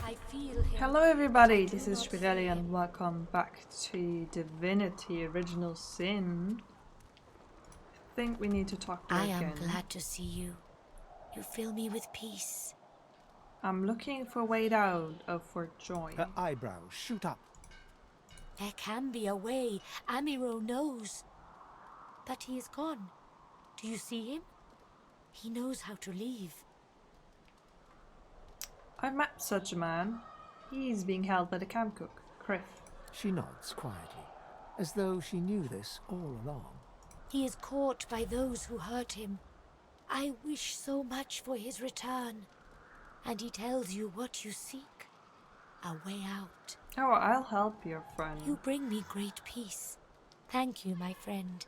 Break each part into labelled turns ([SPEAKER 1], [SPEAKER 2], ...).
[SPEAKER 1] I feel him.
[SPEAKER 2] Hello everybody, this is Spirelli and welcome back to Divinity Original Sin. I think we need to talk to her again.
[SPEAKER 1] I am glad to see you. You fill me with peace.
[SPEAKER 2] I'm looking for a way out for joy.
[SPEAKER 3] Her eyebrows shoot up.
[SPEAKER 1] There can be a way, Amiro knows. But he is gone. Do you see him? He knows how to leave.
[SPEAKER 2] I've met such a man. He's being held by the camp cook, Criff.
[SPEAKER 3] She nods quietly, as though she knew this all along.
[SPEAKER 1] He is caught by those who hurt him. I wish so much for his return. And he tells you what you seek. A way out.
[SPEAKER 2] Oh, I'll help your friend.
[SPEAKER 1] You bring me great peace. Thank you, my friend.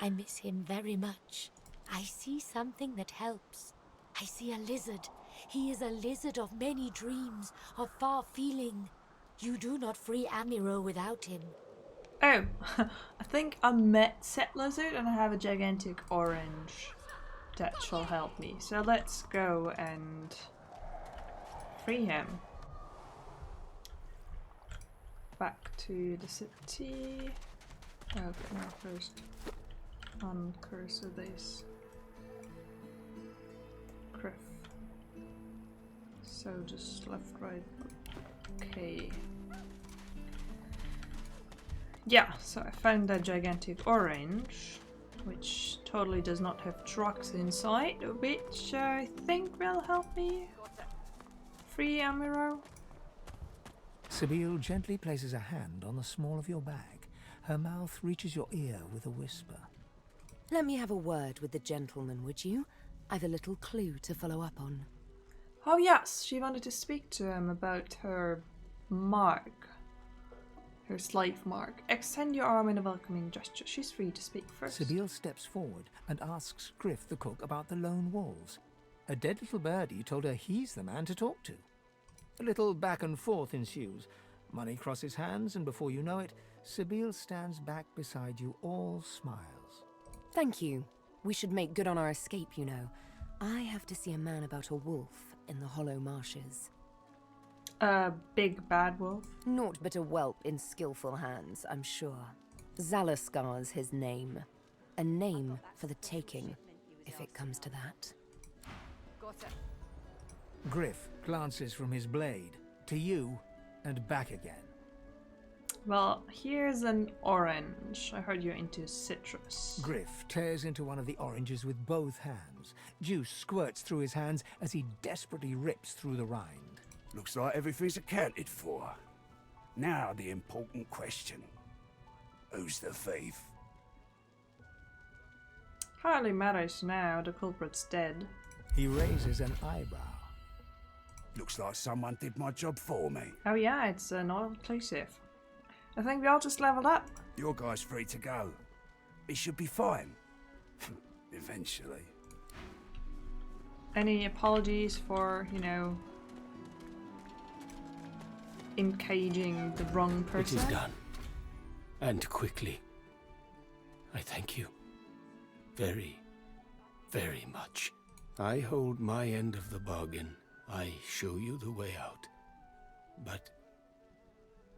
[SPEAKER 1] I miss him very much. I see something that helps. I see a lizard. He is a lizard of many dreams, of far feeling. You do not free Amiro without him.
[SPEAKER 2] Oh, I think I met Set Lizard and I have a gigantic orange that shall help me. So let's go and free him. Back to the city. Okay, now first uncursor this. Criff. So just left, right. Okay. Yeah, so I found that gigantic orange, which totally does not have trucks inside, which I think will help me free Amiro.
[SPEAKER 3] Sibyl gently places a hand on the small of your bag. Her mouth reaches your ear with a whisper.
[SPEAKER 4] Let me have a word with the gentleman, would you? I've a little clue to follow up on.
[SPEAKER 2] Oh yes, she wanted to speak to him about her mark. Her slave mark. Extend your arm in a welcoming gesture. She's free to speak first.
[SPEAKER 3] Sibyl steps forward and asks Griff the cook about the lone wolves. A dead little birdie told her he's the man to talk to. A little back and forth ensues. Money crosses hands, and before you know it, Sibyl stands back beside you, all smiles.
[SPEAKER 4] Thank you. We should make good on our escape, you know. I have to see a man about a wolf in the hollow marshes.
[SPEAKER 2] A big bad wolf?
[SPEAKER 4] Naught but a whelp in skillful hands, I'm sure. Zalaskar's his name. A name for the taking, if it comes to that.
[SPEAKER 3] Griff glances from his blade to you and back again.
[SPEAKER 2] Well, here's an orange. I heard you're into citrus.
[SPEAKER 3] Griff tears into one of the oranges with both hands. Juice squirts through his hands as he desperately rips through the rind.
[SPEAKER 5] Looks like everything's accounted for. Now the important question. Who's the thief?
[SPEAKER 2] Hardly matters now, the culprit's dead.
[SPEAKER 3] He raises an eyebrow.
[SPEAKER 5] Looks like someone did my job for me.
[SPEAKER 2] Oh yeah, it's not inclusive. I think we all just leveled up.
[SPEAKER 5] Your guy's free to go. He should be fine. Eventually.
[SPEAKER 2] Any apologies for, you know, encaging the wrong person?
[SPEAKER 6] It is done. And quickly. I thank you. Very, very much. I hold my end of the bargain. I show you the way out. But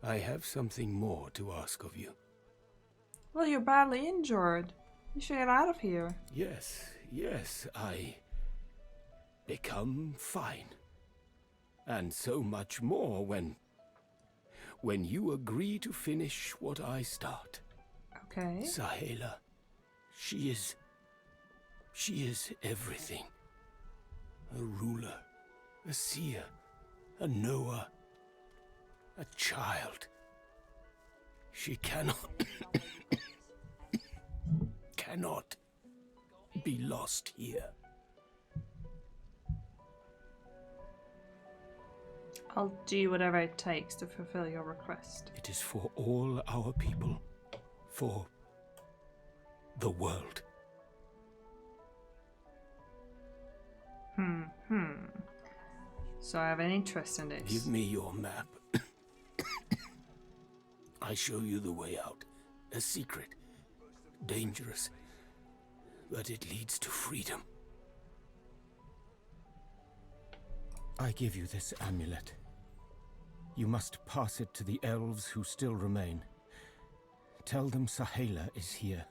[SPEAKER 6] I have something more to ask of you.
[SPEAKER 2] Well, you're badly injured. You should get out of here.
[SPEAKER 6] Yes, I become fine. And so much more when you agree to finish what I start.
[SPEAKER 2] Okay.
[SPEAKER 6] Sahela, she is everything. A ruler, a seer, a knower, a child. She cannot be lost here.
[SPEAKER 2] I'll do whatever it takes to fulfill your request.
[SPEAKER 6] It is for all our people, for the world.
[SPEAKER 2] So I have an interest in this.
[SPEAKER 6] Give me your map. I show you the way out. A secret. Dangerous. But it leads to freedom.
[SPEAKER 7] I give you this amulet.
[SPEAKER 6] You must pass it to the elves who still remain. Tell them Sahela is here.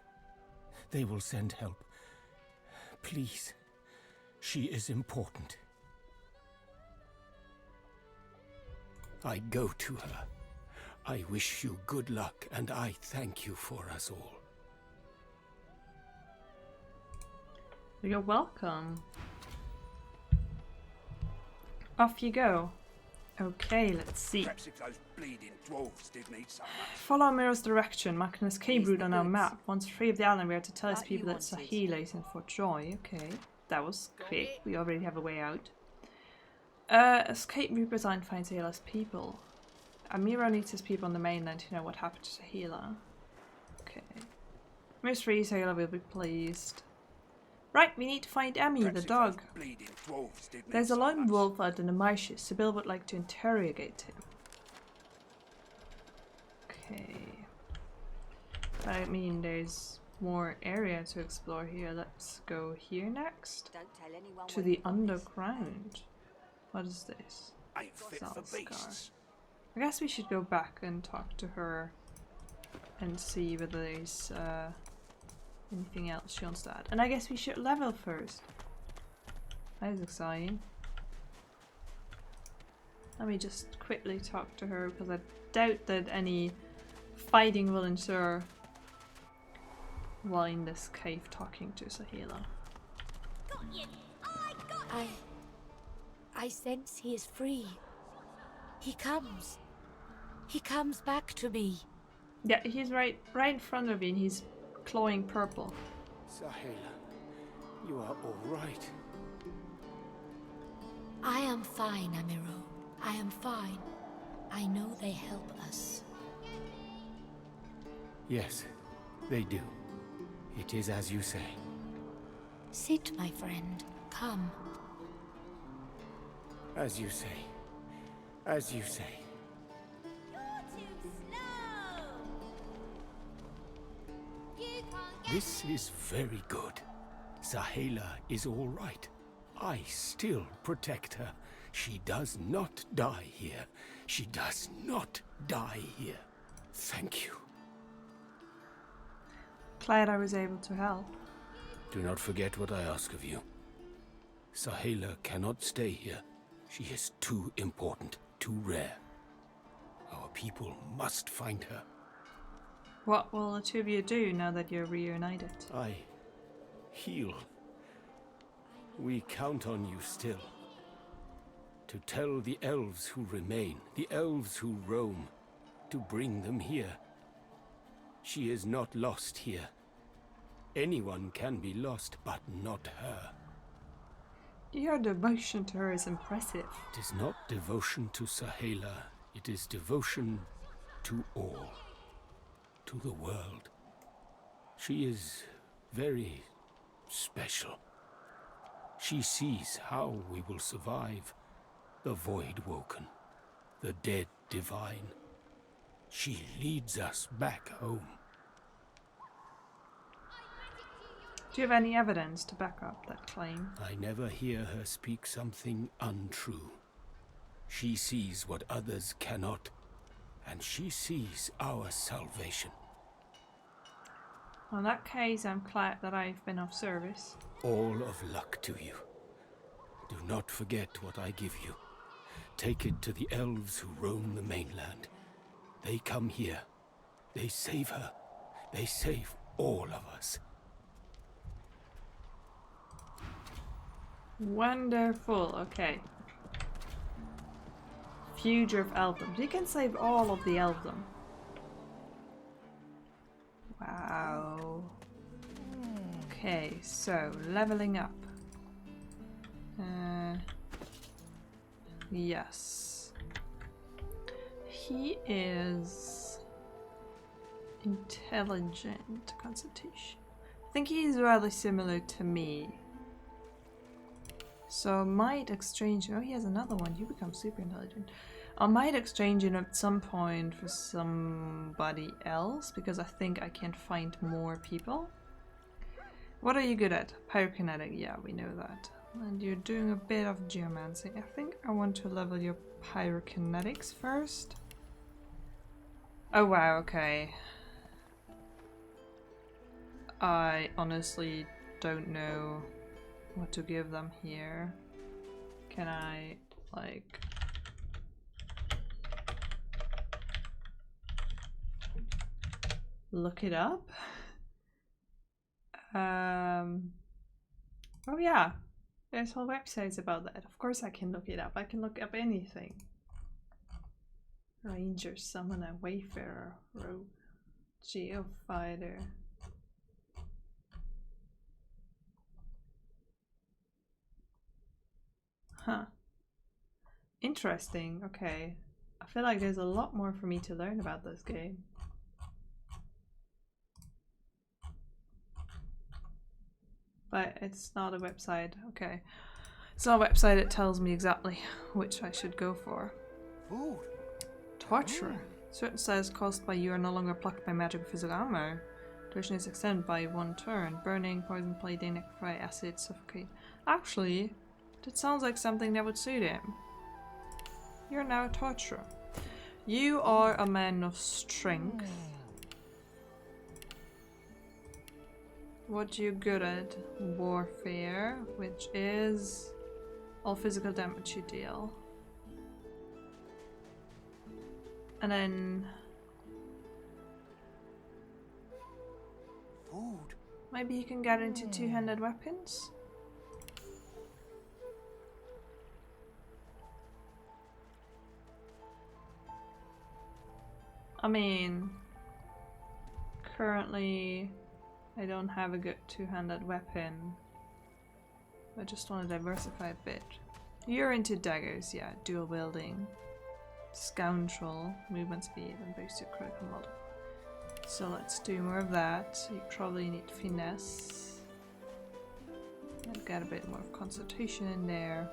[SPEAKER 6] They will send help. Please. She is important. I go to her. I wish you good luck, and I thank you for us all.
[SPEAKER 2] You're welcome. Off you go. Okay, let's see.
[SPEAKER 5] Perhaps if those bleeding dwarves did need so much.
[SPEAKER 2] Follow Miro's direction, mark an escape route on our map. Once free of the island, we are to tell his people that Sahela is in Fort Joy. Okay, that was quick. We already have a way out. Escape route design finds Sahela's people. Miro needs his people on the mainland to know what happened to Sahela. Okay. Most free, Sahela will be pleased. Right, we need to find Emmy, the dog. There's a lone wolf out in the marshes. Sybil would like to interrogate him. Okay. But I mean, there's more area to explore here. Let's go here next. To the underground. What is this?
[SPEAKER 5] Ain't fit for beasts.
[SPEAKER 2] I guess we should go back and talk to her and see whether there's anything else she wants to add. And I guess we should level first. That is exciting. Let me just quickly talk to her because I doubt that any fighting will ensue while in this cave talking to Sahela.
[SPEAKER 1] I sense he is free. He comes. He comes back to me.
[SPEAKER 2] Yeah, he's right in front of me and he's glowing purple.
[SPEAKER 6] Sahela, you are all right.
[SPEAKER 1] I am fine, Amiro. I am fine. I know they help us.
[SPEAKER 6] Yes, they do. It is as you say.
[SPEAKER 1] Sit, my friend. Come.
[SPEAKER 6] As you say. As you say. This is very good. Sahela is all right. I still protect her. She does not die here. She does not die here. Thank you.
[SPEAKER 2] Glad I was able to help.
[SPEAKER 6] Do not forget what I ask of you. Sahela cannot stay here. She is too important, too rare. Our people must find her.
[SPEAKER 2] What will the two of you do now that you're reunited?
[SPEAKER 6] I heal. We count on you still. To tell the elves who remain, the elves who roam, to bring them here. She is not lost here. Anyone can be lost, but not her.
[SPEAKER 2] Your devotion to her is impressive.
[SPEAKER 6] It is not devotion to Sahela, it is devotion to all. To the world. She is very special. She sees how we will survive the void woken, the dead divine. She leads us back home.
[SPEAKER 2] Do you have any evidence to back up that claim?
[SPEAKER 6] I never hear her speak something untrue. She sees what others cannot, and she sees our salvation.
[SPEAKER 2] Well, in that case, I'm glad that I've been of service.
[SPEAKER 6] All of luck to you. Do not forget what I give you. Take it to the elves who roam the mainland. They come here. They save her. They save all of us.
[SPEAKER 2] Wonderful, okay. Future of Elfdom. You can save all of the Elfdom. Wow. Okay, so leveling up. Yes. He is intelligent constitution. I think he's rather similar to me. So might exchange. Oh, he has another one. You become super intelligent. I might exchange him at some point for somebody else because I think I can find more people. What are you good at? Pyrokinetic. Yeah, we know that. And you're doing a bit of geomancy. I think I want to level your pyrokinetics first. Oh wow, okay. I honestly don't know what to give them here. Can I, like... look it up? Oh yeah, there's whole websites about that. Of course I can look it up. I can look up anything. Ranger, Summoner, Wayfarer, Rogue, Geofighter. Huh. Interesting, okay. I feel like there's a lot more for me to learn about this game. But it's not a website, okay. It's not a website that tells me exactly which I should go for.
[SPEAKER 5] Food.
[SPEAKER 2] Torture. Certain status caused by you are no longer blocked by magic or physical armor. Duration is extended by 1 turn. Burning, poison, plating, necrotify, acid, suffocate. Actually, that sounds like something that would suit him. You're now a torturer. You are a man of strength. What you good at? Warfare, which is all physical damage you deal. And then
[SPEAKER 5] Food.
[SPEAKER 2] maybe you can get into two-handed weapons? I mean, currently I don't have a good two-handed weapon. I just want to diversify a bit. You're into daggers, yeah, dual wielding. Scoundrel, movement speed, and boost your critical multiplier. So let's do more of that. You probably need finesse. I've got a bit more of consultation in there.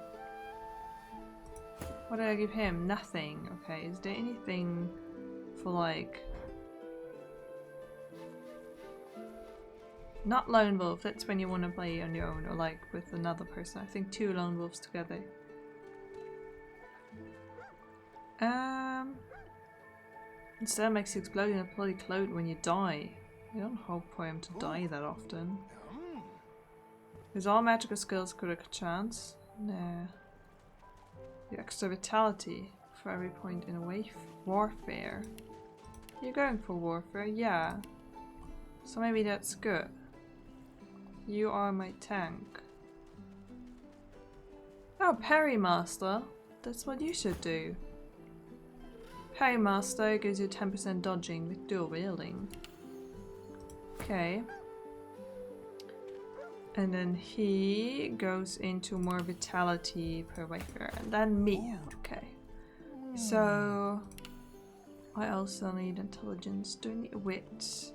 [SPEAKER 2] What did I give him? Nothing. Okay, is there anything for like... Not lone wolf, that's when you want to play on your own or like with another person. I think 2 lone wolves together. Instead makes you explode in a bloody cloud when you die. I don't hope for him to die that often. Is all magical skills critical chance? No. The extra vitality for every point in a warfare. You're going for warfare? Yeah. So maybe that's good. You are my tank. Oh, Parry Master. That's what you should do. Parry Master gives you 10% dodging with dual wielding. Okay. And then he goes into more vitality per wayfarer. And then me. Okay. So I also need intelligence. Do I need wit?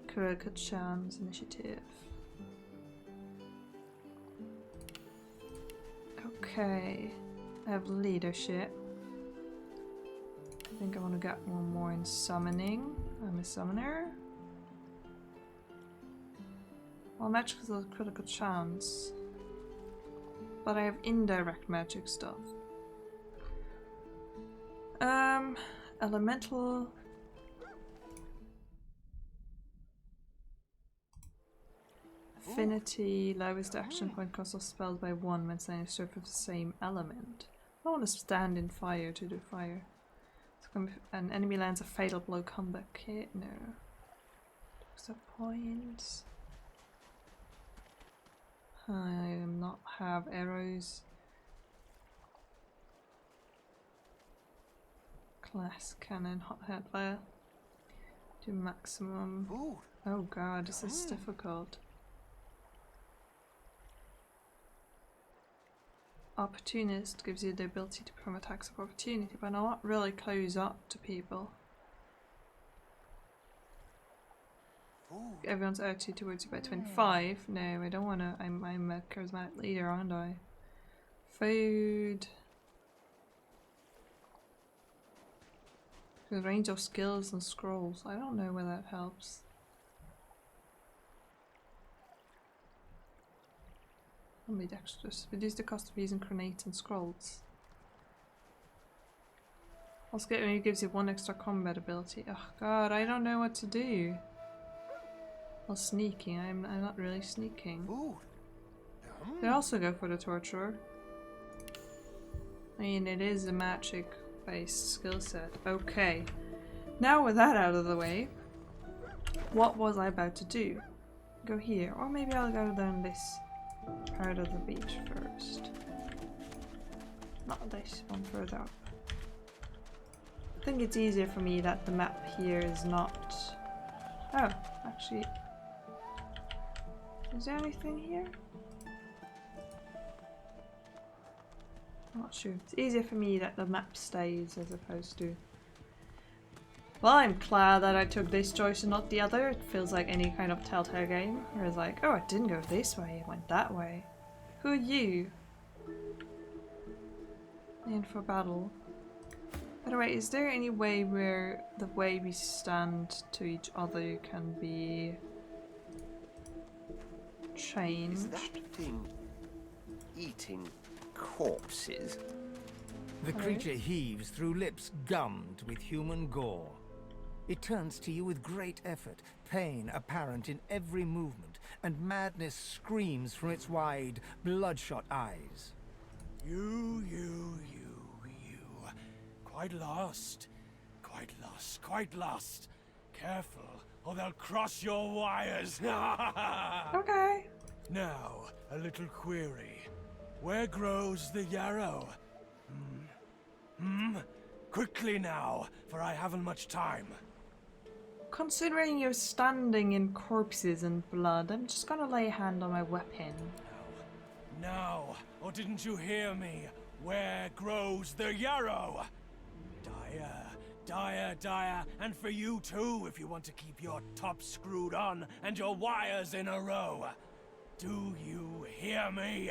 [SPEAKER 2] Critical chance, initiative. Okay. I have leadership. I think I want to get one more in summoning. I'm a summoner. Well, magic is a critical chance. But I have indirect magic stuff. Elemental. Affinity, lowest action point cost of spells by 1 when standing surf of the same element. I want to stand in fire to do fire. An enemy lands a fatal blow combat kit. No. Extra points. I am not have arrows. Class cannon, hot head fire. Do maximum.
[SPEAKER 5] Food.
[SPEAKER 2] Oh god, this is difficult. Opportunist gives you the ability to perform attacks of opportunity, but not really close up to people.
[SPEAKER 5] Food.
[SPEAKER 2] Everyone's attitude towards you by 25. No, I don't want to. I'm a charismatic leader, aren't I? Food. The range of skills and scrolls. I don't know where that helps. Ambidextrous. Reduce the cost of using grenades and scrolls. Also it gives you 1 extra combat ability. Oh god, I don't know what to do. Well, sneaking. I'm not really sneaking.
[SPEAKER 7] Ooh.
[SPEAKER 2] They also go for the torturer. I mean, it is a magic-based skill set. Okay. Now with that out of the way, what was I about to do? Go here, or maybe I'll go down this part of the beach first. Not this one, further up. I think it's easier for me that the map here is not... Oh, actually... Is there anything here? I'm not sure. It's easier for me that the map stays as opposed to... Well, I'm glad that I took this choice and not the other. It feels like any kind of Telltale game. Where it's like, oh, it didn't go this way, it went that way. Who are you? In for battle. By the way, is there any way where the way we stand to each other can be changed?
[SPEAKER 7] Is that thing eating corpses?
[SPEAKER 3] The creature heaves through lips gummed with human gore. It turns to you with great effort, pain apparent in every movement, and madness screams from its wide, bloodshot eyes.
[SPEAKER 5] You. Quite lost. Quite lost. Careful, or they'll cross your wires.
[SPEAKER 2] Okay.
[SPEAKER 5] Now, a little query. Where grows the yarrow? Quickly now, for I haven't much time.
[SPEAKER 2] Considering you're standing in corpses and blood, I'm just gonna lay a hand on my weapon.
[SPEAKER 5] Now, or didn't you hear me? Where grows the yarrow? Dire, and for you too, if you want to keep your top screwed on and your wires in a row. Do you hear me?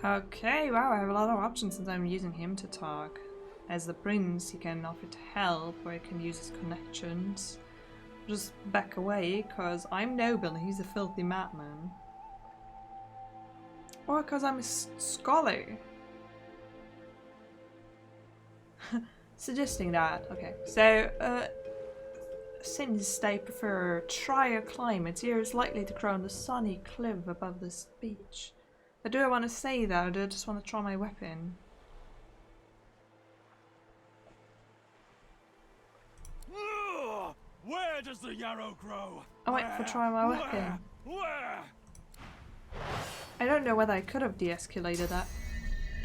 [SPEAKER 2] Okay, wow, I have a lot of options since I'm using him to talk. As the prince, he can offer to help, or he can use his connections. Just back away, cause I'm noble and he's a filthy madman. Or cause I'm a scholar. Suggesting that. Okay, so since they prefer drier climates, here is likely to grow on the sunny cliff above this beach. But do I want to say that, or do I just want to try my weapon?
[SPEAKER 5] Where does the yarrow grow?
[SPEAKER 2] Oh wait, for trying my weapon.
[SPEAKER 5] Where?
[SPEAKER 2] I don't know whether I could have de-escalated that.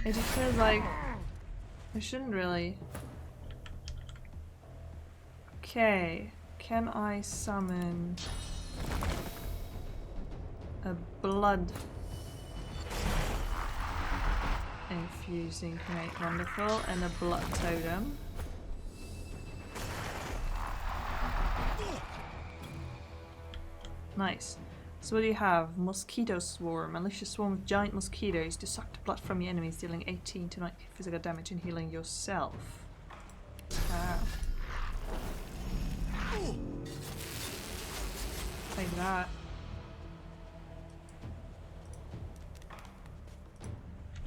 [SPEAKER 2] It just feels like I shouldn't really. Okay, can I summon a blood infusing grenade? Wonderful, and a blood totem. Nice. So what do you have? Mosquito swarm. Malicious swarm of giant mosquitoes to suck the blood from your enemies, dealing 18 to 90 physical damage and healing yourself. Wow. Take that.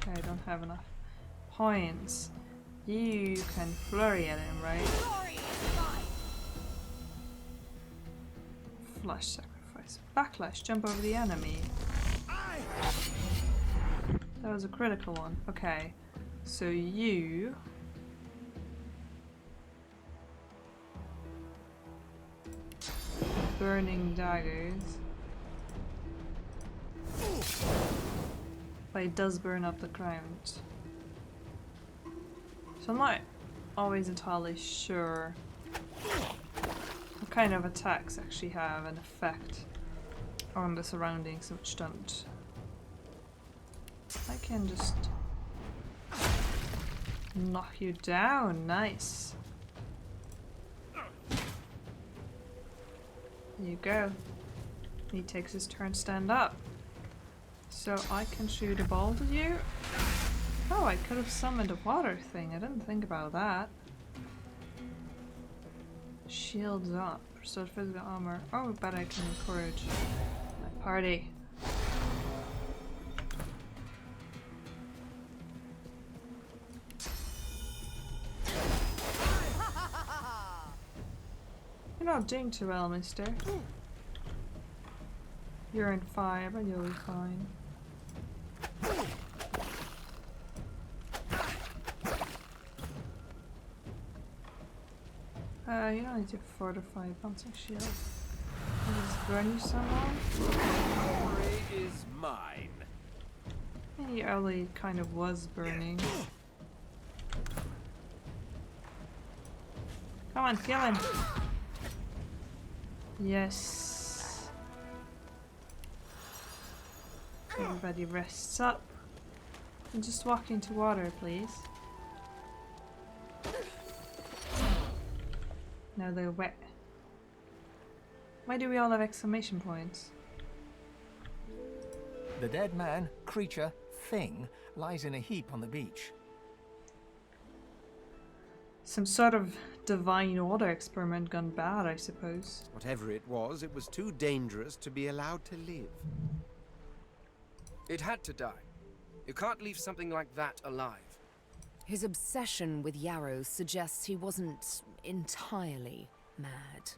[SPEAKER 2] Okay, I don't have enough points. You can flurry at him, right? Flash sacrifice. Backlash, jump over the enemy. That was a critical one. Okay, so you... Burning daggers. But it does burn up the ground. So I'm not always entirely sure what kind of attacks actually have an effect on the surroundings which don't. I can just knock you down. Nice. There you go. He takes his turn to stand up. So I can shoot a ball at you. Oh, I could have summoned a water thing. I didn't think about that. Shields up. Restore physical armor. Oh, but I can encourage my party. not doing too well, mister. You're on fire, but you'll be fine. You don't need to fortify a bouncing shield. Just burn you somehow?
[SPEAKER 5] Glory is mine.
[SPEAKER 2] He early kind of was burning. Come on, kill him! Yes. Everybody rests up. And just walk into water, please. Now they're wet. Why do we all have exclamation points?
[SPEAKER 3] The dead man, creature, thing lies in a heap on the beach.
[SPEAKER 2] Some sort of divine order experiment gone bad, I suppose.
[SPEAKER 7] Whatever it was too dangerous to be allowed to live.
[SPEAKER 8] It had to die. You can't leave something like that alive.
[SPEAKER 4] His obsession with Yarrow suggests he wasn't entirely mad.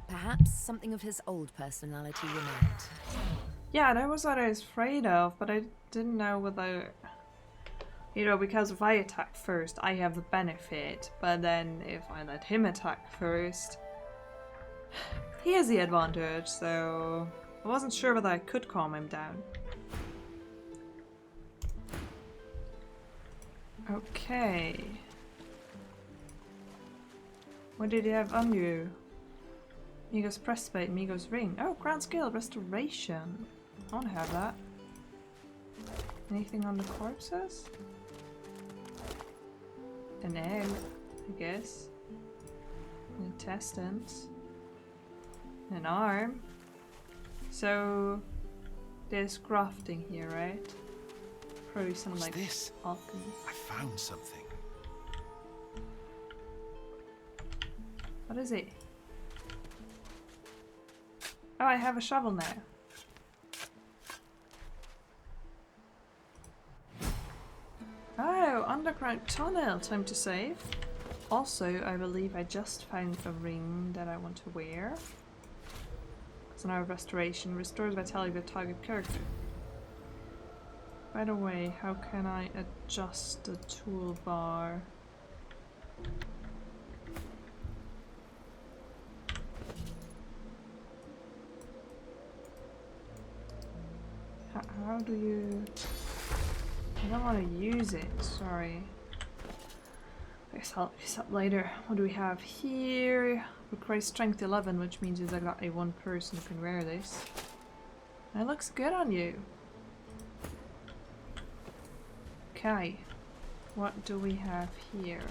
[SPEAKER 4] Perhaps something of his old personality remained.
[SPEAKER 2] Yeah, that was what I was afraid of, but I didn't know whether... You know, because if I attack first, I have the benefit, but then if I let him attack first, he has the advantage, so I wasn't sure whether I could calm him down. Okay. What did you have on you? Migo's breastplate, Migo's ring. Oh, crown skill, restoration. I want to have that. Anything on the corpses? An egg, I guess. Intestines. An arm. So there's crafting here, right? Probably some like
[SPEAKER 5] this?
[SPEAKER 2] alchemy.
[SPEAKER 5] I found something.
[SPEAKER 2] What is it? Oh, I have a shovel now. Oh, underground tunnel. Time to save. Also, I believe I just found a ring that I want to wear. So now restoration restores vitality of the target character. By the way, how can I adjust the toolbar? How do you... I don't want to use it, sorry. I guess I'll use that later. What do we have here? Requires strength 11, which means there's exactly one person who can wear this. That looks good on you. Okay. What do we have here?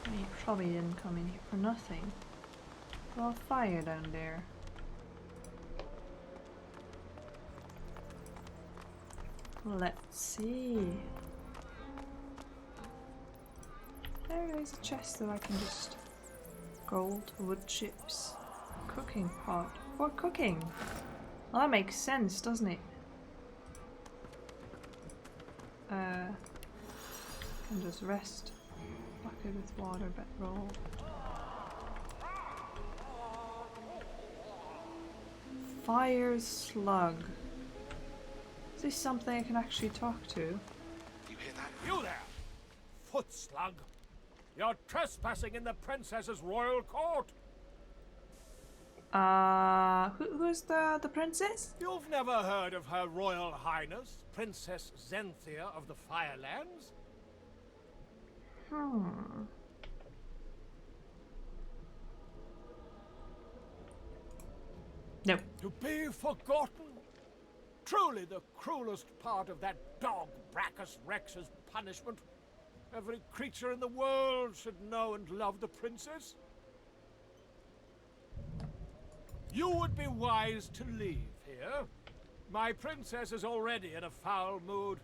[SPEAKER 2] You probably didn't come in here for nothing. Well, fire down there. Let's see. There's a chest that I can just... Gold, wood chips, cooking pot. For cooking! Well, that makes sense, doesn't it? Can just rest. Bucket with water, bedroll. Fire slug. Is this something I can actually talk to?
[SPEAKER 5] You hear that? You there! Foot slug! You're trespassing in the princess's royal court!
[SPEAKER 2] Who's the princess?
[SPEAKER 5] You've never heard of Her Royal Highness, Princess Zenthia of the Firelands?
[SPEAKER 2] No.
[SPEAKER 5] To be forgotten? Truly the cruelest part of that dog Brachus Rex's punishment. Every creature in the world should know and love the princess. You would be wise to leave here. My princess is already in a foul mood.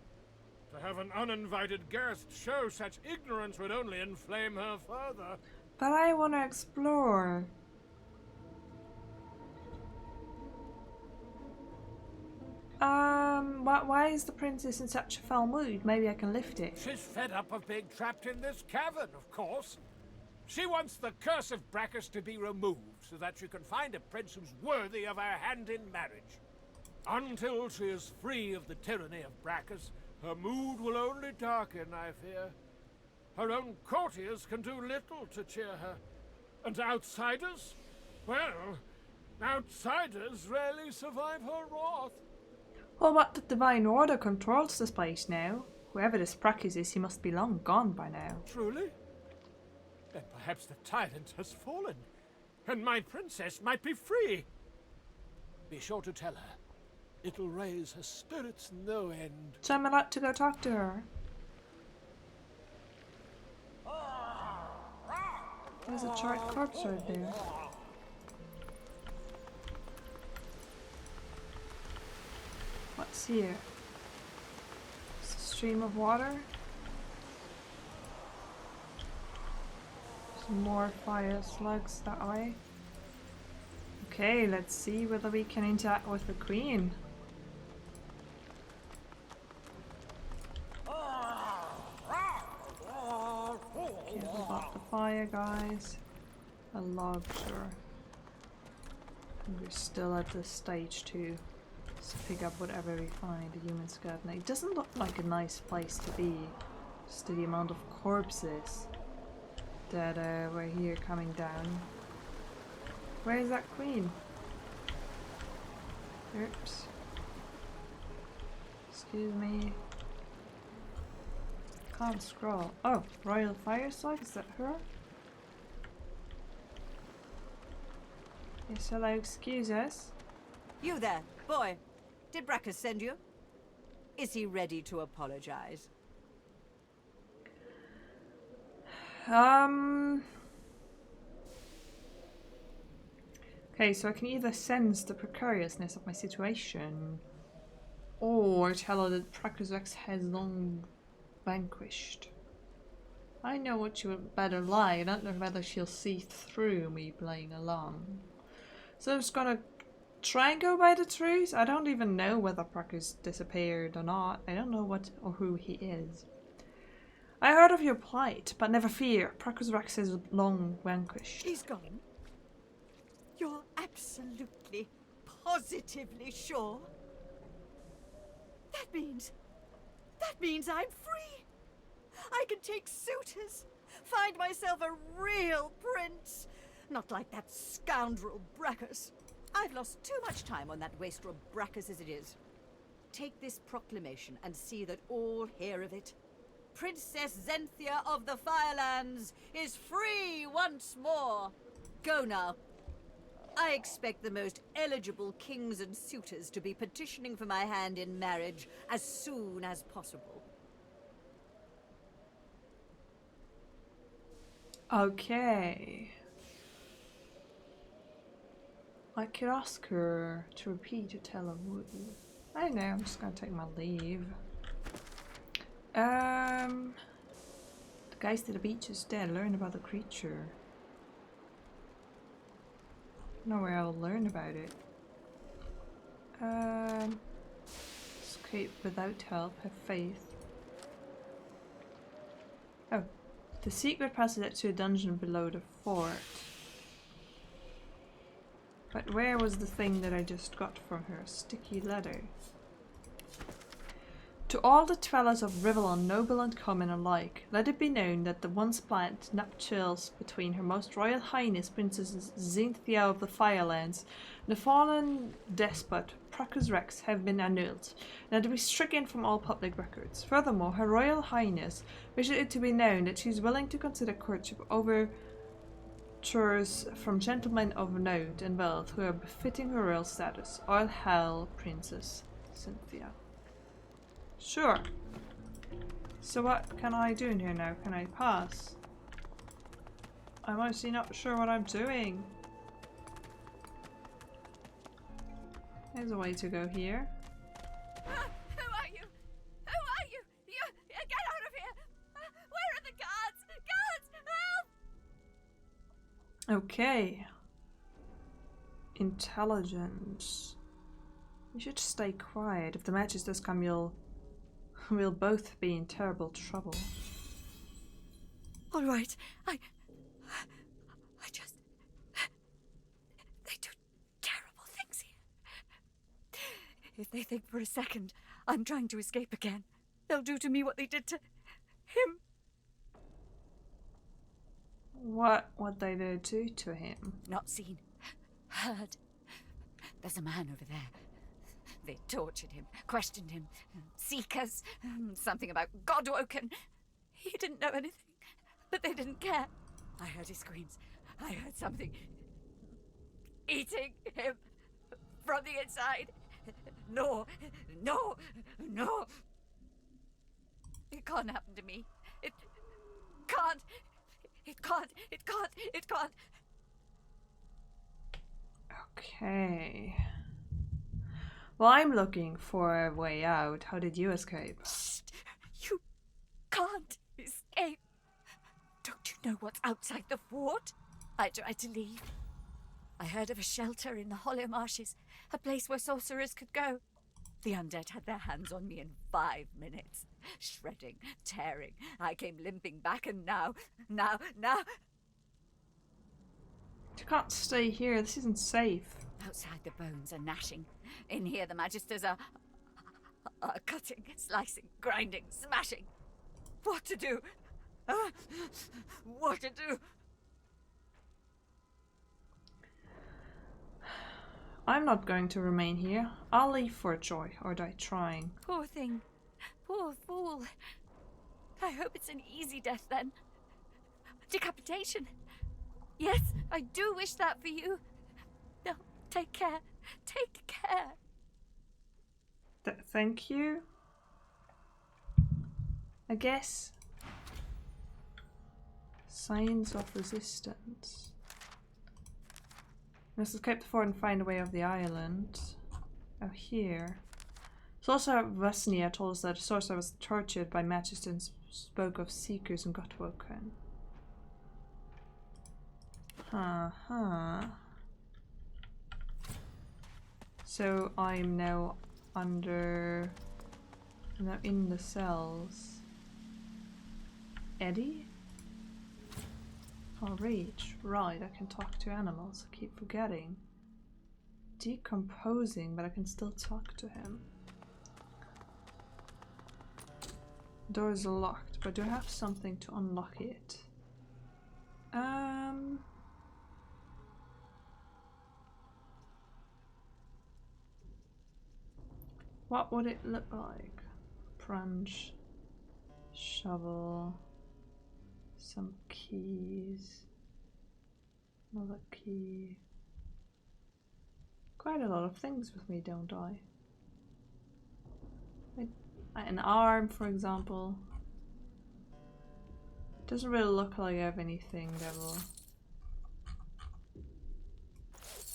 [SPEAKER 5] To have an uninvited guest show such ignorance would only inflame her further.
[SPEAKER 2] But I want to explore. Why is the princess in such a foul mood? Maybe I can lift it.
[SPEAKER 5] She's fed up of being trapped in this cavern, of course. She wants the curse of Brachus to be removed so that she can find a prince who's worthy of her hand in marriage. Until she is free of the tyranny of Brachus, her mood will only darken, I fear. Her own courtiers can do little to cheer her. And outsiders? Well, outsiders rarely survive her wrath.
[SPEAKER 2] Well, what the Divine Order controls this place now? Whoever this Brachus is, he must be long gone by now.
[SPEAKER 5] Truly? Then perhaps the tyrant has fallen, and my princess might be free. Be sure to tell her. It'll raise her spirits no end.
[SPEAKER 2] So I'm allowed to go talk to her. There's a charred corpse right there. What's here? It's a stream of water. Some more fire slugs that way. Okay, let's see whether we can interact with the queen. Careful about the fire, guys. A log, sure. And we're still at this stage to pick up whatever we find. The human skirt. Now, it doesn't look like a nice place to be. Just the amount of corpses that were here coming down. Where is that queen? Oops. Excuse me. Can't scroll. Oh, Royal Fire Slug, is that her? Yes, hello, excuse us.
[SPEAKER 9] You there, boy. Did Brachus send you? Is he ready to apologize?
[SPEAKER 2] Okay, so I can either sense the precariousness of my situation, or tell her that Brachus has long vanquished. I know what she would better lie. I don't know whether she'll see through me playing along. So I'm just gonna try and go by the truth. I don't even know whether Brachus disappeared or not. I don't know what or who he is. I heard of your plight, but never fear. Brachus is long vanquished.
[SPEAKER 9] He's gone. You're absolutely, positively sure? That means I'm free. I can take suitors, find myself a real prince. Not like that scoundrel Brachus. I've lost too much time on that wastrel Brachus as it is. Take this proclamation and see that all hear of it. Princess Zenthia of the Firelands is free once more. Go now. I expect the most eligible kings and suitors to be petitioning for my hand in marriage as soon as possible.
[SPEAKER 2] Okay. I could ask her to repeat or tell her who. I don't know, I'm just gonna take my leave. The guys to the beach is dead. Learn about the creature. I don't know where I'll learn about it. Escape without help. Have faith. Oh, the secret passage to a dungeon below the fort. But where was the thing that I just got from her? Sticky letter. To all the dwellers of Rivellon, noble and common alike, let it be known that the once planned nuptials between Her Most Royal Highness Princess Zenthia of the Firelands and the fallen despot Brachus Rex have been annulled, and to be stricken from all public records. Furthermore, Her Royal Highness wishes it to be known that she is willing to consider courtship overtures from gentlemen of note and wealth who are befitting her royal status. All hail, Princess Zenthia. Sure. So what can I do in here now? Can I pass? I'm honestly not sure what I'm doing. There's a way to go here.
[SPEAKER 9] Who are you? Who are you? Get out of here! Where are the guards? Guards, help!
[SPEAKER 2] Okay. Intelligence. You should stay quiet. If the matches does come, we'll both be in terrible trouble.
[SPEAKER 9] All right, I just... They do terrible things here. If they think for a second I'm trying to escape again, they'll do to me what they did to him.
[SPEAKER 2] What they do to him?
[SPEAKER 9] Not seen. Heard. There's a man over there. They tortured him, questioned him. Seekers, something about God-woken. He didn't know anything, but they didn't care. I heard his screams. I heard something eating him from the inside. No, no, no. It can't happen to me. It can't. It can't. It can't. It can't.
[SPEAKER 2] Okay. Well, I'm looking for a way out. How did you escape?
[SPEAKER 9] Shh. You can't escape. Don't you know what's outside the fort? I tried to leave. I heard of a shelter in the hollow marshes, a place where sorcerers could go. The undead had their hands on me in 5 minutes. Shredding, tearing. I came limping back and now...
[SPEAKER 2] You can't stay here. This isn't safe.
[SPEAKER 9] Outside the bones are gnashing. In here the magisters are cutting, slicing, grinding, smashing. What to do? What to do?
[SPEAKER 2] I'm not going to remain here. I'll leave for joy, or die trying.
[SPEAKER 9] Poor thing. Poor fool. I hope it's an easy death then. Decapitation. Yes, I do wish that for you. No, take care. Take care.
[SPEAKER 2] Thank you. I guess. Signs of resistance. Must escape the fort and find a way off the island. Oh, here. Sorcerer Vesnia told us that the sorcerer was tortured by Magister and spoke of seekers and got woken. So I'm now under... I'm now in the cells. Eddie? Oh, reach. Right, I can talk to animals. I keep forgetting. Decomposing, but I can still talk to him. Door is locked, but do I have something to unlock it? What would it look like? Branch, shovel, some keys, another key. Quite a lot of things with me, don't I? An arm, for example. Doesn't really look like I have anything that will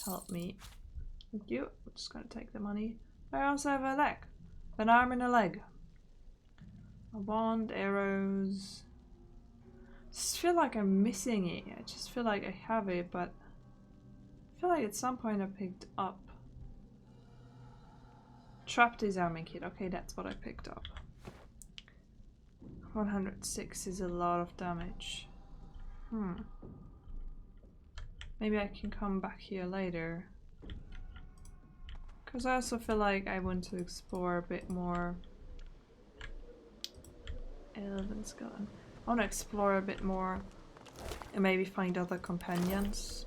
[SPEAKER 2] help me. Thank you. I'm just gonna take the money. I also have a leg. An arm and a leg. A wand, arrows. I just feel like I'm missing it. I just feel like I have it, but I feel like at some point I picked up. Trap disarming kit. Okay, that's what I picked up. 106 is a lot of damage. Maybe I can come back here later. Because I also feel like I want to explore a bit more. Elven skeleton. I want to explore a bit more and maybe find other companions.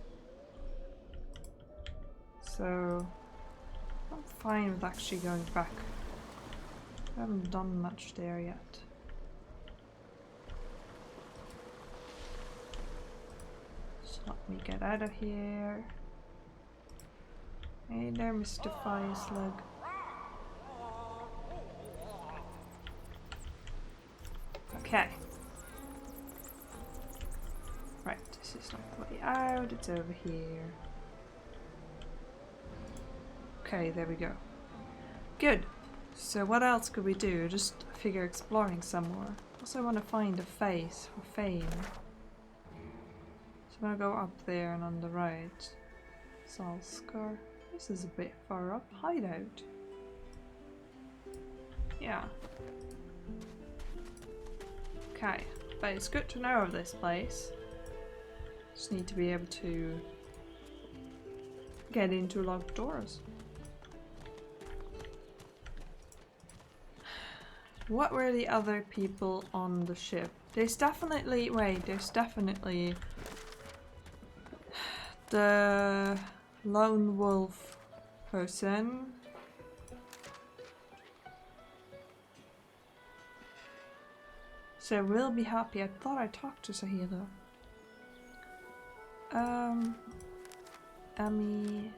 [SPEAKER 2] So I'm fine with actually going back. I haven't done much there yet. So let me get out of here. Hey there, Mr. Fire Slug. Okay. Right, this is not the way out, it's over here. Okay, there we go. Good. So what else could we do? Just figure exploring some more. Also want to find a face for fame. So I'm gonna go up there and on the right. Salskar. This is a bit far up. Hideout. Yeah. Okay, but it's good to know of this place. Just need to be able to get into locked doors. What were the other people on the ship? There's definitely... wait, there's definitely... the lone wolf person. So we'll be happy. I thought I talked to Sahila. Emmy...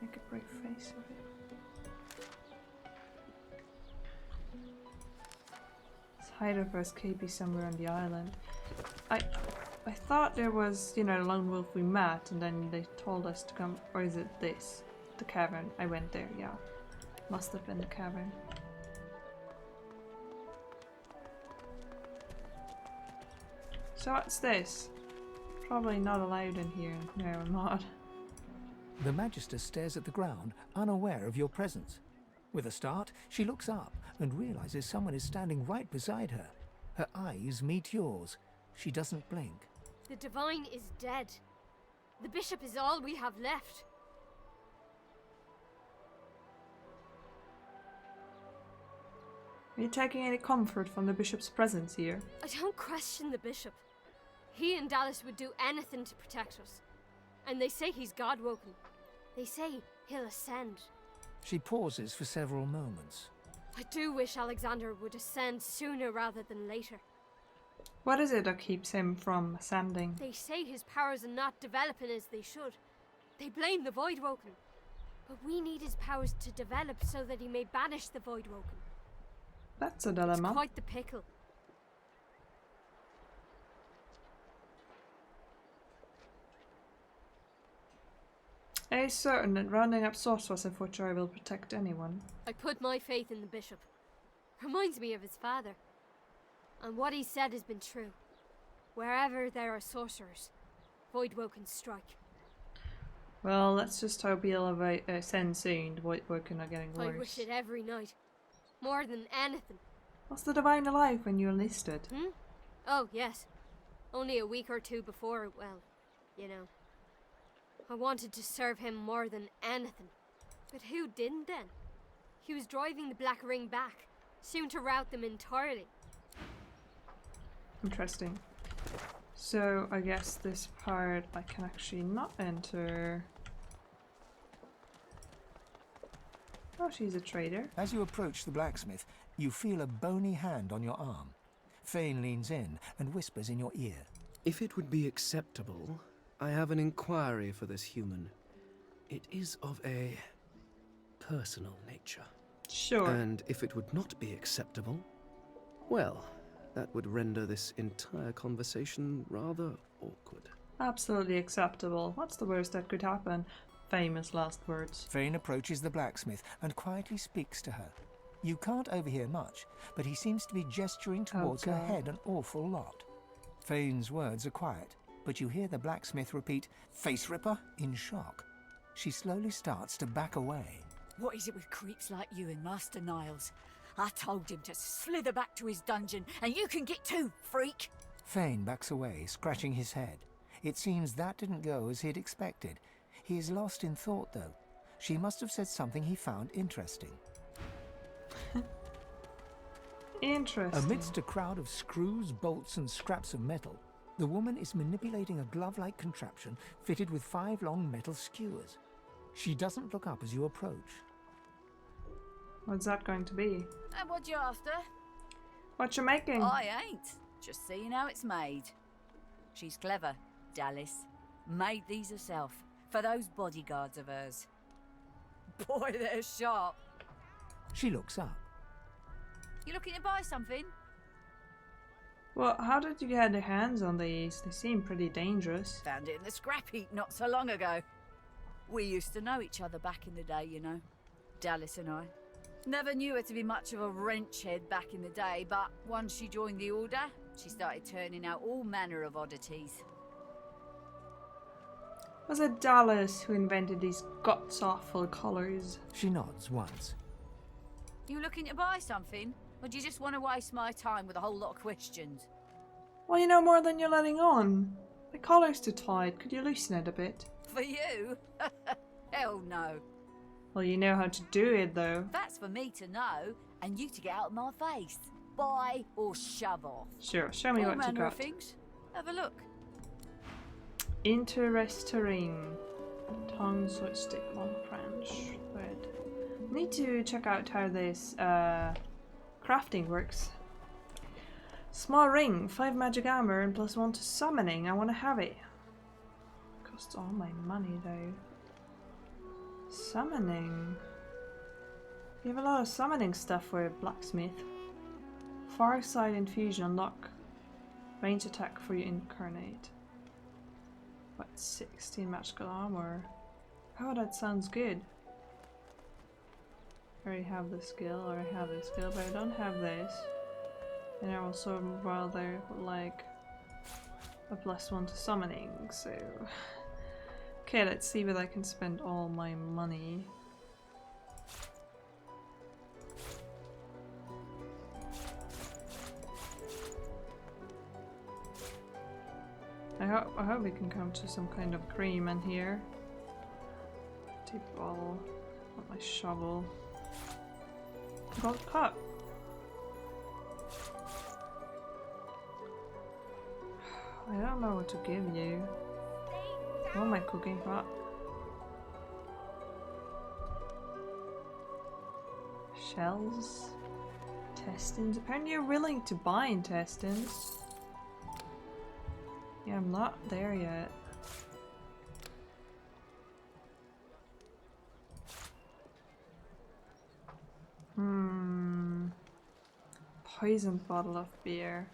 [SPEAKER 2] make a brave face of it. Heidelberg's escapee somewhere on the island. I thought there was, you know, the lone wolf we met, and then they told us to come. Or is it this? The cavern. I went there, yeah. Must have been the cavern. So what's this? Probably not allowed in here. No, I'm not.
[SPEAKER 3] The Magister stares at the ground, unaware of your presence. With a start, she looks up and realizes someone is standing right beside her. Her eyes meet yours. She doesn't blink.
[SPEAKER 10] The Divine is dead. The Bishop is all we have left.
[SPEAKER 2] Are you taking any comfort from the Bishop's presence here?
[SPEAKER 10] I don't question the Bishop. He and Dallas would do anything to protect us. And they say he's God-woken. They say he'll ascend.
[SPEAKER 3] She pauses for several moments.
[SPEAKER 10] I do wish Alexander would ascend sooner rather than later.
[SPEAKER 2] What is it that keeps him from ascending?
[SPEAKER 10] They say his powers are not developing as they should. They blame the Voidwoken. But we need his powers to develop so that he may banish the Voidwoken.
[SPEAKER 2] That's a
[SPEAKER 10] It's
[SPEAKER 2] dilemma.
[SPEAKER 10] quite the pickle.
[SPEAKER 2] It is certain that rounding up sorcerers and Fortune will protect anyone.
[SPEAKER 10] I put my faith in the Bishop. Reminds me of his father. And what he said has been true. Wherever there are sorcerers, Voidwoken strike.
[SPEAKER 2] Well, let's just hope he'll ascend soon. The Voidwoken are getting worse.
[SPEAKER 10] I wish it every night. More than anything.
[SPEAKER 2] Was the Divine alive when you enlisted?
[SPEAKER 10] Oh, yes. Only a week or two before, well, you know. I wanted to serve him more than anything. But who didn't then? He was driving the Black Ring back, soon to rout them entirely.
[SPEAKER 2] Interesting. So, I guess this part I can actually not enter. Oh, she's a traitor.
[SPEAKER 3] As you approach the blacksmith, you feel a bony hand on your arm. Fane leans in and whispers in your ear.
[SPEAKER 8] If it would be acceptable, I have an inquiry for this human. It is of a personal nature.
[SPEAKER 2] Sure.
[SPEAKER 8] And if it would not be acceptable, well, that would render this entire conversation rather awkward.
[SPEAKER 2] Absolutely acceptable. What's the worst that could happen? Famous last words.
[SPEAKER 3] Fane approaches the blacksmith and quietly speaks to her. You can't overhear much, but he seems to be gesturing towards her head an awful lot. Fane's words are quiet, but you hear the blacksmith repeat, "Face Ripper," in shock. She slowly starts to back away.
[SPEAKER 11] What is it with creeps like you and Master Niles? I told him to slither back to his dungeon, and you can get too, freak!
[SPEAKER 3] Fane backs away, scratching his head. It seems that didn't go as he'd expected. He is lost in thought, though. She must have said something he found interesting.
[SPEAKER 2] Interesting.
[SPEAKER 3] Amidst a crowd of screws, bolts, and scraps of metal, the woman is manipulating a glove-like contraption fitted with 5 long metal skewers. She doesn't look up as you approach.
[SPEAKER 2] What's that going to be?
[SPEAKER 11] And what you after?
[SPEAKER 2] What you making?
[SPEAKER 11] I ain't. Just seeing how it's made. She's clever, Dallas. Made these herself, for those bodyguards of hers. Boy, they're sharp.
[SPEAKER 3] She looks up.
[SPEAKER 11] You looking to buy something?
[SPEAKER 2] Well, how did you get your hands on these? They seem pretty dangerous.
[SPEAKER 11] Found it in the scrap heap not so long ago. We used to know each other back in the day, you know. Dallas and I. Never knew her to be much of a wrench head back in the day, but once she joined the Order, she started turning out all manner of oddities.
[SPEAKER 2] Was it Dallas who invented these god-awful colours?
[SPEAKER 3] She nods once.
[SPEAKER 11] You looking to buy something? Or do you just want to waste my time with a whole lot of questions?
[SPEAKER 2] Well, you know more than you're letting on. The collar's too tight. Could you loosen it a bit?
[SPEAKER 11] For you? Hell no.
[SPEAKER 2] Well, you know how to do it, though.
[SPEAKER 11] That's for me to know, and you to get out of my face. Buy or shove off.
[SPEAKER 2] Sure, show me
[SPEAKER 11] All
[SPEAKER 2] what you
[SPEAKER 11] manner of
[SPEAKER 2] got.
[SPEAKER 11] things. Have a look.
[SPEAKER 2] Interesting. Tongue, sword stick, long branch, thread. Need to check out how this crafting works. Small ring, 5 magic armor and +1 to summoning. I want to have it. Costs all my money though. Summoning. You have a lot of summoning stuff for a blacksmith. Far side infusion unlock. Range attack for you incarnate. What, 16 magical armor? Oh, that sounds good. I already have the skill, but I don't have this. And I also rather would like a +1 to summoning, so... Okay, let's see whether I can spend all my money. I hope we can come to some kind of agreement here. Tip bottle, not my shovel. Gold cup. I don't know what to give you. Oh, my cooking pot. Shells. Intestines. Apparently you're willing to buy intestines. Yeah, I'm not there yet. Poisoned bottle of beer.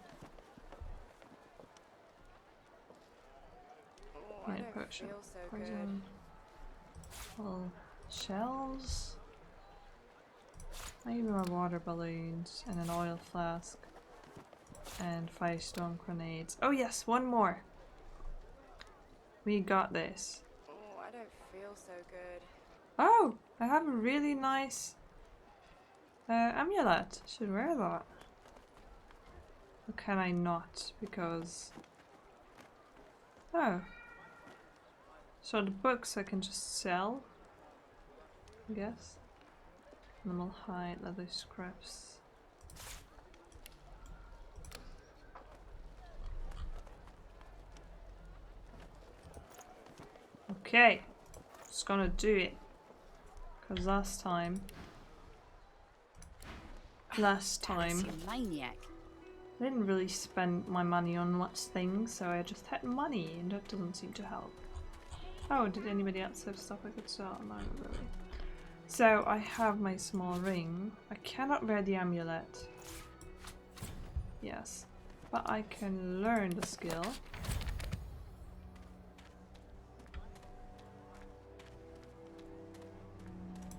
[SPEAKER 12] Oh, I don't feel so
[SPEAKER 2] Poison. Well, shells. Maybe more water balloons and an oil flask. And firestorm grenades. Oh yes, one more. We got this.
[SPEAKER 12] Oh, I don't feel so good.
[SPEAKER 2] Oh, I have a really nice amulet. Should wear that. Or can I not? Because... Oh. So the books I can just sell, I guess. Animal hide, leather scraps. Okay, just gonna do it. Cause last time
[SPEAKER 11] Maniac.
[SPEAKER 2] I didn't really spend my money on much things, so I just had money, and that doesn't seem to help. Oh, did anybody else have stuff I could sell? No, not really. So I have my small ring. I cannot wear the amulet. Yes, but I can learn the skill.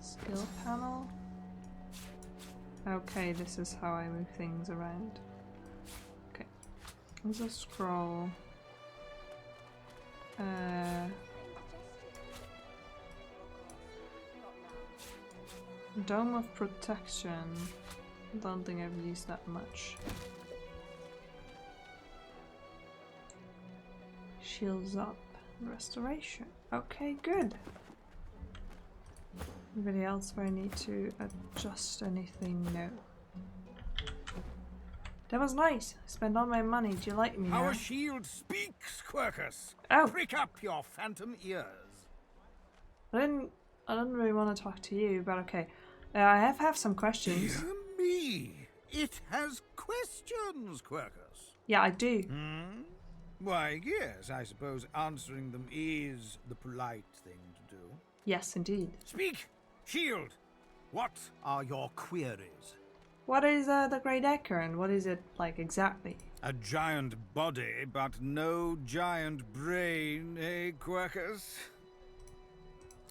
[SPEAKER 2] Skill panel. Okay, this is how I move things around. Okay, there's a scroll. Dome of Protection. Don't think I've used that much. Shields up. Restoration. Okay, good. Anybody else where I need to adjust anything? No. That was nice. I spent all my money. Do you like me now?
[SPEAKER 5] Our shield speaks, Quercus.
[SPEAKER 2] Oh.
[SPEAKER 5] Prick up your phantom ears.
[SPEAKER 2] I didn't really want to talk to you, but okay. I have some questions.
[SPEAKER 5] Dear me, it has questions, Quercus.
[SPEAKER 2] Yeah, I do.
[SPEAKER 5] Hmm? Why, yes, I suppose answering them is the polite thing to do.
[SPEAKER 2] Yes, indeed.
[SPEAKER 5] Speak, shield. What are your queries?
[SPEAKER 2] What is the Great Acorn? What is it like exactly?
[SPEAKER 5] A giant body, but no giant brain, eh, Quercus?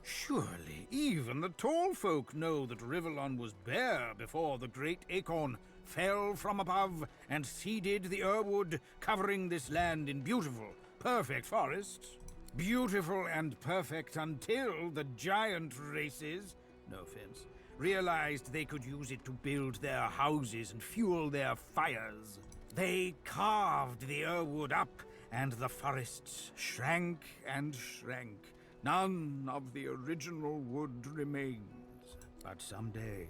[SPEAKER 5] Surely even the tall folk know that Rivellon was bare before the great acorn fell from above and seeded the Urwood, covering this land in beautiful, perfect forests. Beautiful and perfect until the giant races, no offense, realized they could use it to build their houses and fuel their fires.
[SPEAKER 13] They carved the Irwood up, and the forests shrank and shrank. None of the original wood remains. But someday,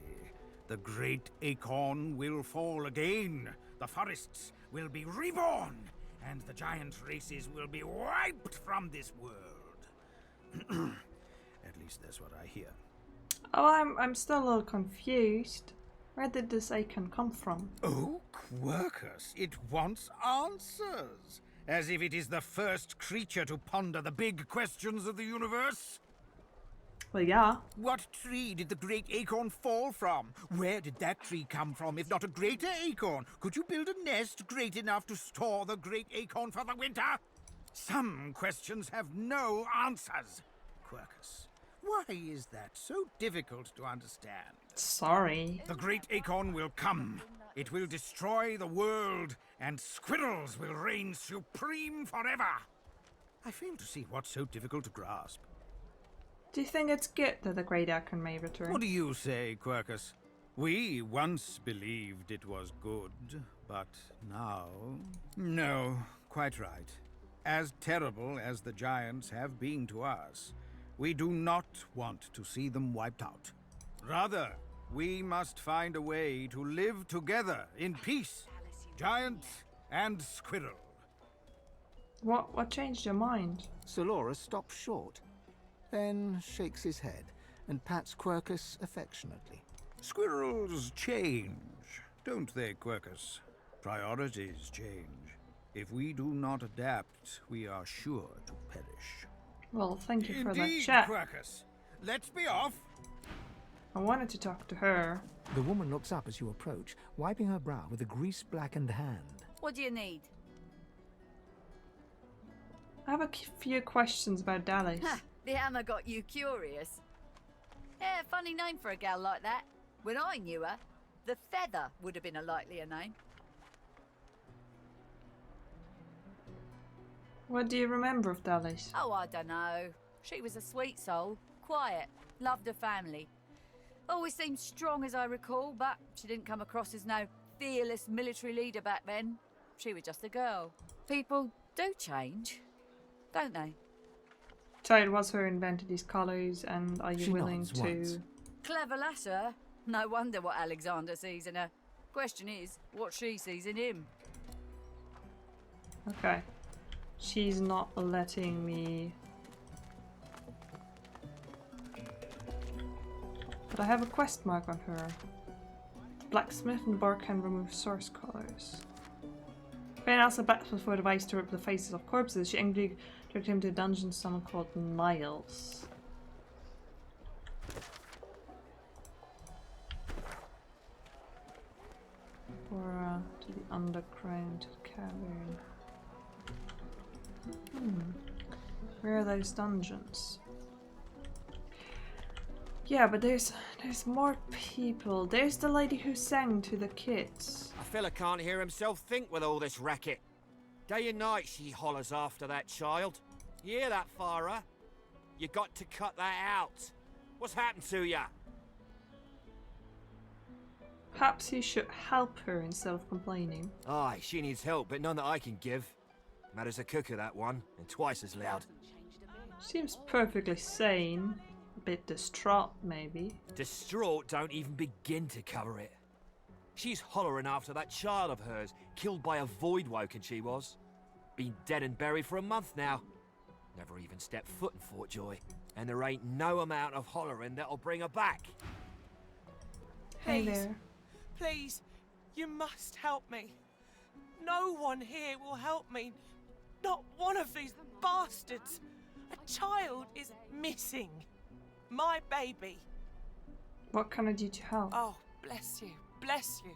[SPEAKER 13] the great acorn will fall again. The forests will be reborn, and the giant races will be wiped from this world. At least that's what I hear.
[SPEAKER 2] Oh, I'm still a little confused. Where did this acorn come from?
[SPEAKER 13] Oh, Quercus, it wants answers. As if it is the first creature to ponder the big questions of the universe.
[SPEAKER 2] Well, yeah.
[SPEAKER 13] What tree did the great acorn fall from? Where did that tree come from, if not a greater acorn? Could you build a nest great enough to store the great acorn for the winter? Some questions have no answers. Quercus, why is that so difficult to understand?
[SPEAKER 2] Sorry.
[SPEAKER 13] The great acorn will come. It will destroy the world, and squirrels will reign supreme forever. I fail to see what's so difficult to grasp.
[SPEAKER 2] Do you think it's good that the great acorn may return?
[SPEAKER 13] What do you say, Quercus? We once believed it was good, but now... No, quite right. As terrible as the giants have been to us, we do not want to see them wiped out. Rather, we must find a way to live together in peace, giant and squirrel.
[SPEAKER 2] What changed your mind?
[SPEAKER 3] Sir Loras stops short, then shakes his head and pats Quercus affectionately.
[SPEAKER 13] Squirrels change, don't they, Quercus? Priorities change. If we do not adapt, we are sure to perish.
[SPEAKER 2] Well, thank you for that
[SPEAKER 13] Indeed,
[SPEAKER 2] chat.
[SPEAKER 13] Quercus. Let's be off.
[SPEAKER 2] I wanted to talk to her.
[SPEAKER 3] The woman looks up as you approach, wiping her brow with a grease-blackened hand.
[SPEAKER 11] What do you need?
[SPEAKER 2] I have a few questions about Dallas.
[SPEAKER 11] Ha! The hammer got you curious. Yeah, funny name for a gal like that. When I knew her, the Feather would have been a likelier name.
[SPEAKER 2] What do you remember of Dallas?
[SPEAKER 11] Oh, I don't know. She was a sweet soul, quiet, loved her family. Always seemed strong as I recall, but she didn't come across as no fearless military leader back then. She was just a girl. People do change, don't they?
[SPEAKER 2] So it was her who invented these colours, and are you
[SPEAKER 3] She
[SPEAKER 2] willing
[SPEAKER 3] nods
[SPEAKER 2] to...
[SPEAKER 3] once.
[SPEAKER 11] Clever lass, her. No wonder what Alexander sees in her. Question is, what she sees in him.
[SPEAKER 2] Okay. She's not letting me... But I have a quest mark on her. Blacksmith and bark can remove source colors. Ben asks a blacksmith for advice to rip the faces of corpses. She angrily directed him to a dungeon someone called Niles. Or to the underground cavern. Where are those dungeons? Yeah, but there's more people. There's the lady who sang to the kids.
[SPEAKER 14] A fella can't hear himself think with all this racket. Day and night she hollers after that child. You hear that, Farah? You got to cut that out. What's happened to ya?
[SPEAKER 2] Perhaps you should help her instead of complaining.
[SPEAKER 14] Aye, she needs help, but none that I can give. Mad as a cooker, that one, and twice as loud.
[SPEAKER 2] Seems perfectly sane. A bit distraught, maybe.
[SPEAKER 14] Distraught don't even begin to cover it. She's hollering after that child of hers, killed by a void woken she was. Been dead and buried for a month now. Never even stepped foot in Fort Joy. And there ain't no amount of hollering that'll bring her back.
[SPEAKER 2] Hey
[SPEAKER 15] Please,
[SPEAKER 2] there.
[SPEAKER 15] please, you must help me. No one here will help me. Not one of these bastards. A child is missing. My baby.
[SPEAKER 2] What can I do to help?
[SPEAKER 15] Oh, bless you, bless you.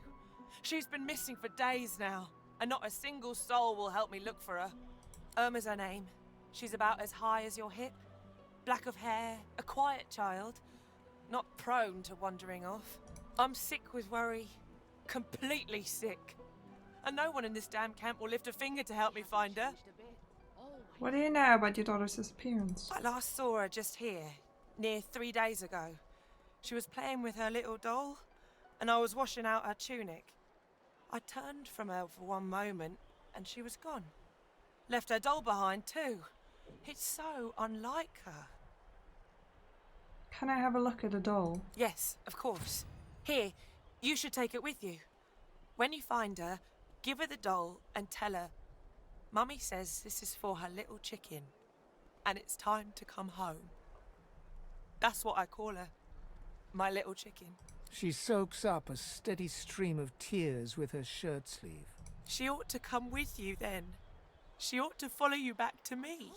[SPEAKER 15] She's been missing for days now, and not a single soul will help me look for her. Irma's her name. She's about as high as your hip. Black of hair, a quiet child. Not prone to wandering off. I'm sick with worry. Completely sick. And no one in this damn camp will lift a finger to help me find her.
[SPEAKER 2] What do you know about your daughter's disappearance?
[SPEAKER 15] I last saw her just here, near 3 days ago. She was playing with her little doll, and I was washing out her tunic. I turned from her for one moment and she was gone. Left her doll behind too. It's so unlike her.
[SPEAKER 2] Can I have a look at the doll?
[SPEAKER 15] Yes, of course. Here, you should take it with you. When you find her, give her the doll and tell her, Mummy says this is for her little chicken, and it's time to come home. That's what I call her. My little chicken.
[SPEAKER 3] She soaks up a steady stream of tears with her shirt sleeve.
[SPEAKER 15] She ought to come with you then. She ought to follow you back to me.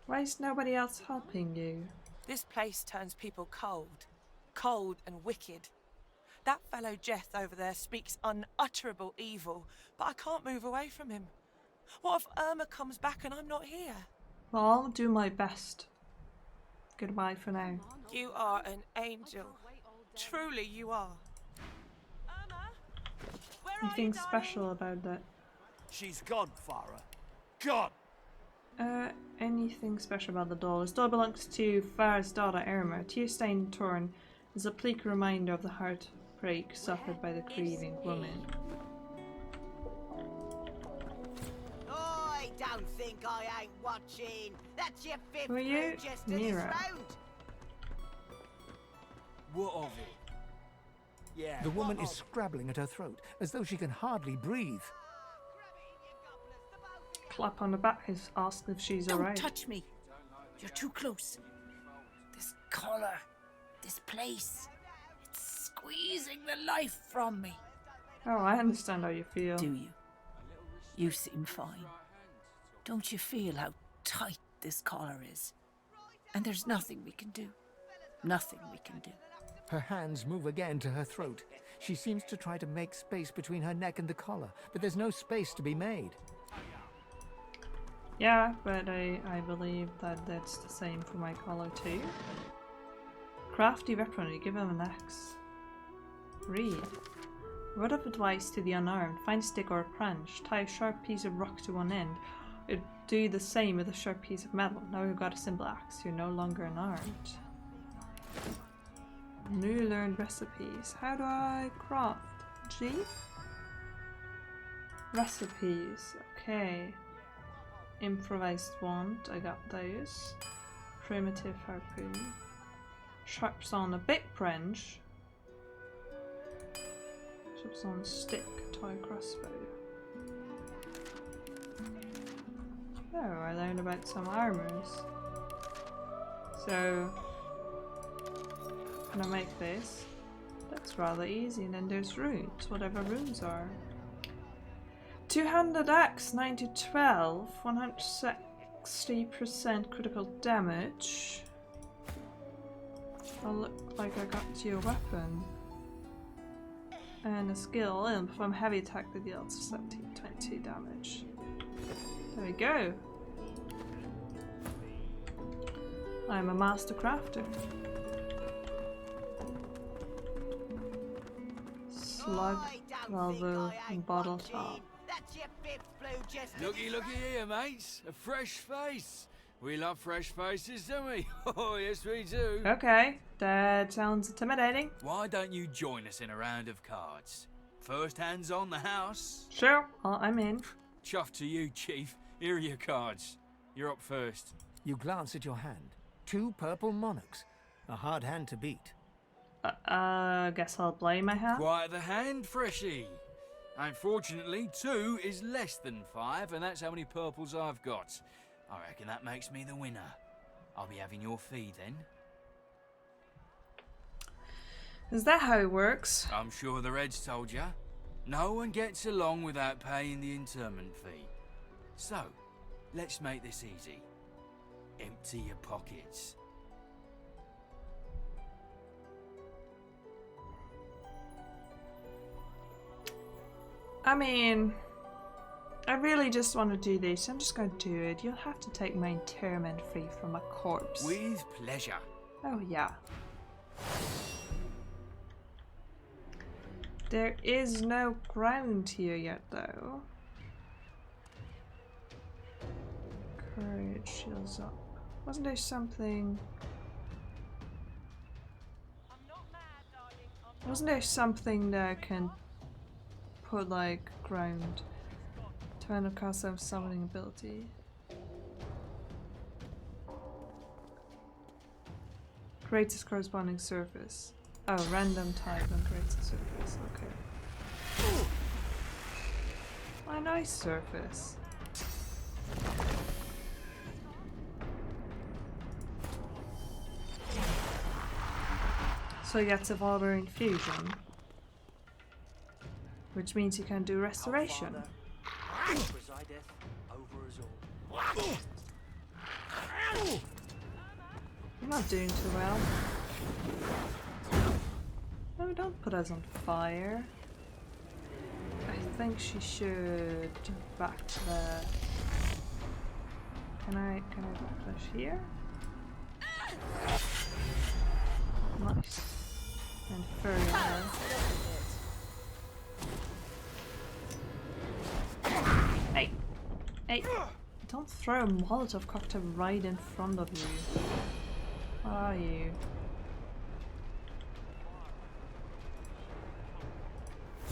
[SPEAKER 2] Why is nobody else helping you?
[SPEAKER 15] This place turns people cold. Cold and wicked. That fellow Jeth over there speaks unutterable evil, but I can't move away from him. What if Irma comes back and I'm not here?
[SPEAKER 2] Well, I'll do my best. Goodbye for now.
[SPEAKER 15] You are an angel. Truly you are. Irma, where
[SPEAKER 2] Anything special about that?
[SPEAKER 14] She's gone, Farah. Gone!
[SPEAKER 2] Anything special about the doll? This doll belongs to Farah's daughter Irma. Tear-stained torn is a bleak reminder of the heartbreak suffered by the grieving woman.
[SPEAKER 16] I don't think I ain't watching. That's your fifth
[SPEAKER 2] Who are you?
[SPEAKER 16] just
[SPEAKER 2] Mira.
[SPEAKER 14] What of it? Yeah.
[SPEAKER 3] The woman is scrabbling at her throat, as though she can hardly breathe.
[SPEAKER 2] Clap on the back is asked if she's
[SPEAKER 17] Don't
[SPEAKER 2] alright.
[SPEAKER 17] touch me. You're too close. This collar, this place, it's squeezing the life from me.
[SPEAKER 2] Oh, I understand how you feel.
[SPEAKER 17] Do you? You seem fine. Don't you feel how tight this collar is? And there's nothing we can do. Nothing we can do.
[SPEAKER 3] Her hands move again to her throat. She seems to try to make space between her neck and the collar, but there's no space to be made.
[SPEAKER 2] Yeah, but I believe that that's the same for my collar too. Crafty weaponry, give him an axe. Read. Word of advice to the unarmed. Find a stick or a branch. Tie a sharp piece of rock to one end. Do the same with a sharp piece of metal. Now you've got a simple axe. You're no longer unarmed. New learned recipes. How do I craft? G? Recipes. Okay. Improvised wand. I got those. Primitive harpoon. Sharps on a big branch. Sharps on stick. Toy crossbow. Oh, I learned about some armors. So, can I make this? That's rather easy. And then there's runes, whatever runes are. Two-handed axe, 9 to 12, 160% critical damage. I look like I got you a weapon. And a skill, imp, from heavy attack that deals 17-20 damage. There we go. I'm a master crafter. Slug, valve, and bottle top.
[SPEAKER 18] Looky, looky here, mates. A fresh face. We love fresh faces, don't we? Oh, yes, we do.
[SPEAKER 2] Okay, that sounds intimidating.
[SPEAKER 18] Why don't you join us in a round of cards? First hands on the house.
[SPEAKER 2] Sure, I'm in.
[SPEAKER 18] Chuff to you, Chief. Here are your cards. You're up first.
[SPEAKER 3] You glance at your hand. 2 purple monarchs. A hard hand to beat.
[SPEAKER 2] Guess I'll play my hand.
[SPEAKER 18] Quite the hand, Freshie. Unfortunately, 2 is less than 5, and that's how many purples I've got. I reckon that makes me the winner. I'll be having your fee then.
[SPEAKER 2] Is that how it works?
[SPEAKER 18] I'm sure the Reds told ya. No one gets along without paying the interment fee. So, let's make this easy. Empty your pockets.
[SPEAKER 2] I mean, I really just want to do this. I'm just going to do it. You'll have to take my interment fee from a corpse.
[SPEAKER 18] With pleasure.
[SPEAKER 2] Oh, yeah. There is no ground here yet, though. Courage shields up. Wasn't there something... Wasn't there something that I can put like ground. Turn of cast some summoning ability. Creates its corresponding surface. Oh, random type and creates a surface. Okay. A nice surface. So he gets a Baldur infusion, which means he can do restoration. You're not doing too well. No, don't put us on fire. I think she should backlash. Can I backlash here? Nice. And further. Hey! Hey! Don't throw a Molotov cocktail right in front of you. What are you?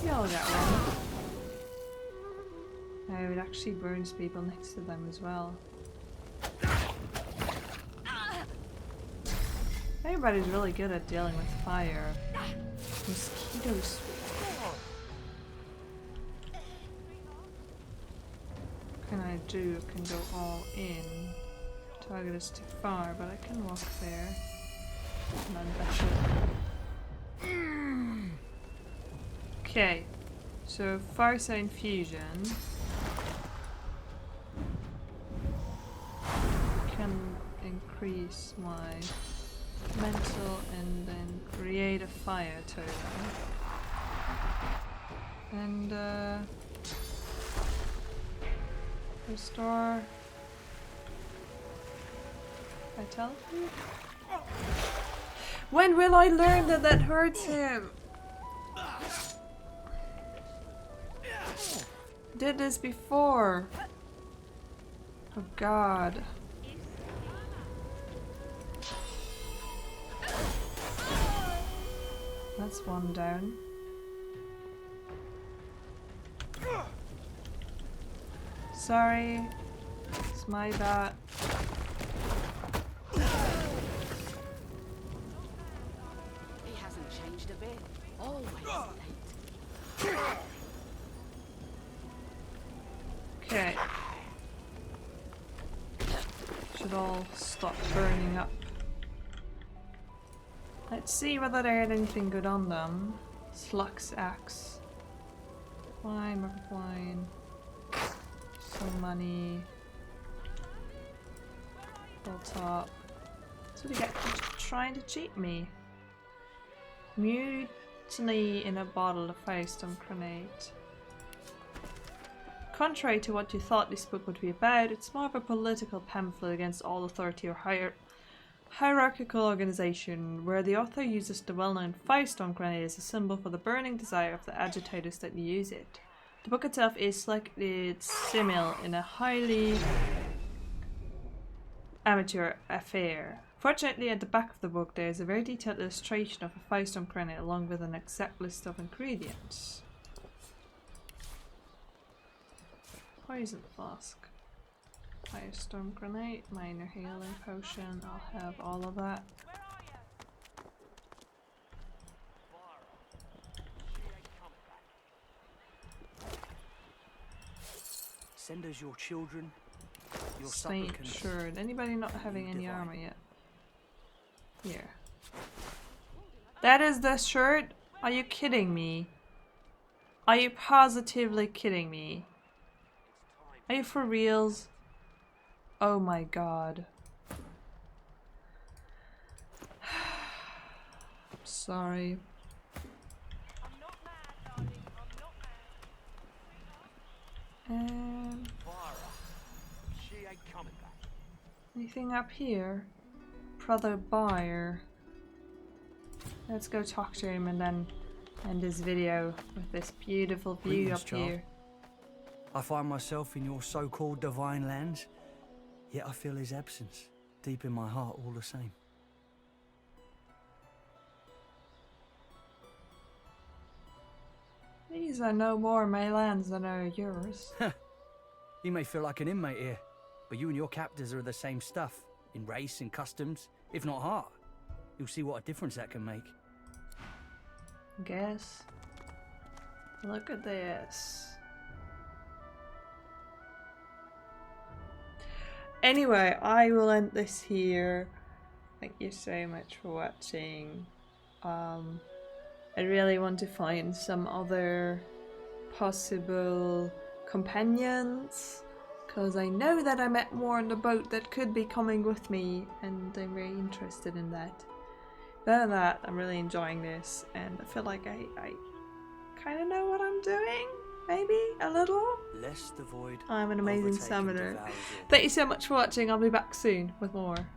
[SPEAKER 2] You all got one. Oh, it actually burns people next to them as well. Everybody's really good at dealing with fire. Mosquitoes. What can I do? I can go all in. Target is too far, but I can walk there. Not better. Okay, so Farsa infusion can increase my mental and then create a fire totem. And restore vitality? When will I learn that that hurts him? Did this before. Oh god. That's one down. Sorry. It's my bad.
[SPEAKER 16] He hasn't changed a bit. Always late.
[SPEAKER 2] Okay. Should all stop burning up. Let's see whether they had anything good on them. Slux axe. Wine, market wine. Some money. Full top. So they get trying to cheat me. Mutiny in a bottle of Firestone grenade. Contrary to what you thought this book would be about, it's more of a political pamphlet against all authority or hierarchical organization, where the author uses the well-known Firestone grenade as a symbol for the burning desire of the agitators that use it. The book itself is like its simile in a highly amateur affair. Fortunately, at the back of the book there is a very detailed illustration of a Firestone grenade along with an exact list of ingredients. Poison flask. Firestorm grenade, minor healing potion, I'll have all of that.
[SPEAKER 19] Send us your children, your
[SPEAKER 2] Saint
[SPEAKER 19] supplicants.
[SPEAKER 2] shirt. Anybody not having any armor yet? Here. That is the shirt? Are you kidding me? Are you positively kidding me? Are you for reals? Oh my god. Sorry. Anything up here? Brother Buyer. Let's go talk to him and then end this video with this beautiful view
[SPEAKER 19] Greetings,
[SPEAKER 2] up
[SPEAKER 19] child.
[SPEAKER 2] here.
[SPEAKER 19] I find myself in your so-called divine lands, yet I feel his absence deep in my heart all the same.
[SPEAKER 2] These are no more my lands than are yours.
[SPEAKER 19] You may feel like an inmate here, but you and your captors are the same stuff, in race and customs, if not heart. You'll see what a difference that can make.
[SPEAKER 2] Guess. Look at this. Anyway, I will end this here. Thank you so much for watching. I really want to find some other possible companions, because I know that I met more on the boat that could be coming with me, and I'm very interested in that. Other than that, I'm really enjoying this, and I feel like I kind of know what I'm doing, maybe a little.
[SPEAKER 19] Lest the void
[SPEAKER 2] I'm an amazing
[SPEAKER 19] overtake and
[SPEAKER 2] summoner.
[SPEAKER 19] devour it.
[SPEAKER 2] Thank you so much for watching. I'll be back soon with more.